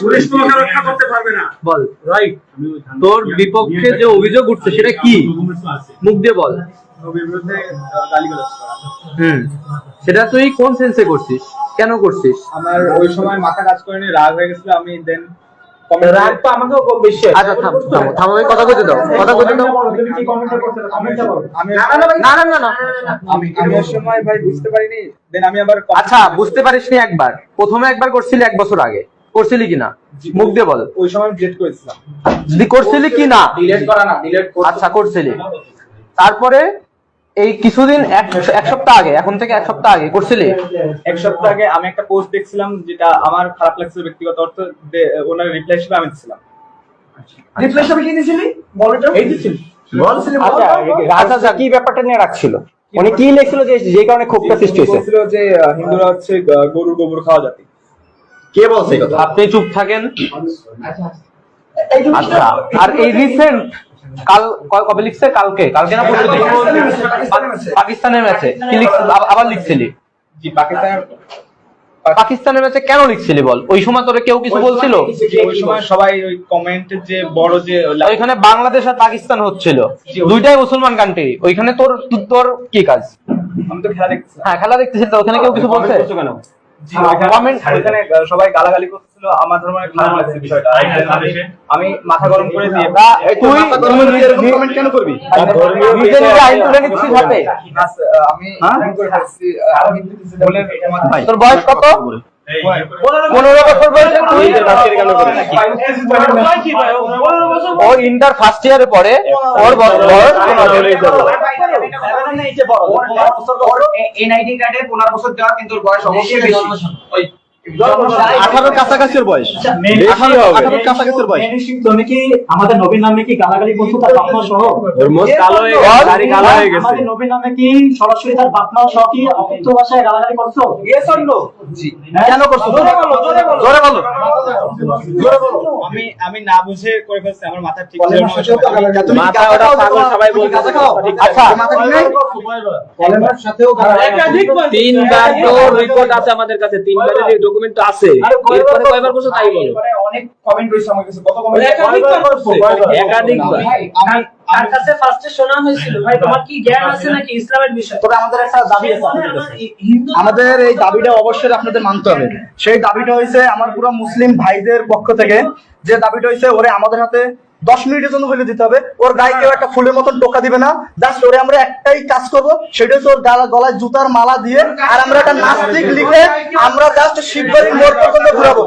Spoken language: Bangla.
পুলিশ তোমাকে রক্ষা করতে পারবে না। বল রাইট, তোর বিপক্ষে যে অভিযোগ উঠছে সেটা কি, মুখ দিয়ে বল। সেটা তুই কোন সেন্সে করছিস, কেন করছিস? আমার ওই সময় মাথা কাজ করেনি, রাগ হয়ে গেছিল। আমি দেন রাগ তো আমাকেও কম বেশি। আচ্ছা থাম থাম থাম, আমি কথা কইতে দাও, কথা কইতে দাও। আমি ওই সময় ভাই বুঝতে পারিনি, দেন আমি আবার আচ্ছা বুঝতে পারিসনি একবার, প্রথমে একবার করছিলি 1 বছর আগে, করছিলি কিনা মুখ দিয়ে বল। ওই সময় ডিলিট করেছিলাম। যদি করছিলি কিনা? ডিলিট করা না, ডিলিট আচ্ছা করছিলি। তারপরে এই কিছুদিন এক সপ্তাহ আগে, এখন থেকে 1 সপ্তাহ আগে করছিলি। 1 সপ্তাহ আগে আমি একটা পোস্ট দেখছিলাম যেটা আমার খারাপ লাগছিল ব্যক্তিগত অর্থে, ওনার রিপ্লাই হিসেবে আমি দিছিলাম। রিপ্লাই হিসেবে কি দিছিলি বল তো? এই দিছিলি বলছিলি। আচ্ছা রাজা কি ব্যাপারটা নিয়ে রাখছিল, উনি কি লিখছিল যে কারণে ক্ষোভটা সৃষ্টি হয়েছে? বলছিল যে হিন্দুরা হচ্ছে গরুর গোবর খাওয়া জাতি। কে বলছে কথা? আপনি চুপ থাকেন। আচ্ছা আর এই রিসেন্ট কাল কবে লিখছে? কালকে না পরশু? পাকিস্তানের ম্যাচে কি লিখছিস? আবার লিখছিলি? জি পাকিস্তানের ম্যাচে কেন লিখছিলি বল? ওই সময় তোরে কেউ কিছু বলছিল? ওই সময় সবাই ওই কমেন্টে যে বড় যে ওইখানে বাংলাদেশ আর পাকিস্তান হচ্ছিল, দুইটাই মুসলমান কান্ট্রি, ওইখানে তোর কি কাজ? আমি তো খেলা দেখতেছি। হ্যাঁ খেলা দেখতেছি, তো ওখানে কেউ কিছু বলছে কেন? কমেন্ট ওখানে সবাই গালাগালি করতেছিল, আমার ধর্মের খারাপ লাগছে বিষয়টা। আমি মাথা গরম করে দিয়ে তুই এরকম কমেন্ট কেন করবি? নিজে নিজে আইন তুলে নিচ্ছিস হাতে। আমি করে ফেলছি। আমি বলে তোর বয়স কত? 15 বছর বয়সে তুই ও ইন্টার ফার্স্ট ইয়ারে পড়ে, ওর বয়স এনআইডি কার্ডে 15 বছর দেওয়া, কিন্তু ওর বয়স অবশ্যই বেশি। 18 কাছাকাছির বয়স, 18 কাছাকাছির বয়স। তুমি কি আমাদের নবীর নামে কি গালাগালি করছো তার বাপমা সহ? আমাদের নবীর নামে কি সরাসরি তার বাপমা সহ কি অকথ্য ভাষায় গালাগালি করছো? Yes or no? জি। কেন করছো? জোরে বলো। আমি না বুঝে করে ফেলছি, আমার মাথা ঠিক ছিল না। মাথা ওটা পাগল সবাই বলছে। আচ্ছা কলেমার সাথেও তিনবার তো রিপোর্ট আছে আমাদের কাছে, তিনবারের এই ডকুমেন্ট তো আছে। এরপরে কয়বার করছো তাই বলো। অনেক কমেন্ট রয়েছে আমার কাছে, কত কমেন্ট? একাধিকবার। তার কাছে ফার্স্টে শোনা হয়েছিল, ভাই তোমার কি জ্ঞান আছে নাকি ইসলামের বিষয়ে? তবে আমাদের একটা দাবি আছে আপনাদের কাছে। আমাদের এই দাবিটা অবশ্যই আপনাদের মানতে হবে। সেই দাবিটা হয়েছে আমার পুরো মুসলিম ভাইদের পক্ষ থেকে, যে দাবিটা হয়েছে ওরে আমাদের হাতে 10 মিনিটের জন্য হলে দিতে হবে। ওর গায়ে কেউ একটা ফুলের মতন টোকা দিবে না, জাস্ট ওরে আমরা একটাই কাজ করবো, সেটা হচ্ছে ওর গলায় জুতার মালা দিয়ে আর আমরা একটা নাস্তিক লিখে আমরা জাস্ট শিববাড়ির মোড় পর্যন্ত ঘুরাবো।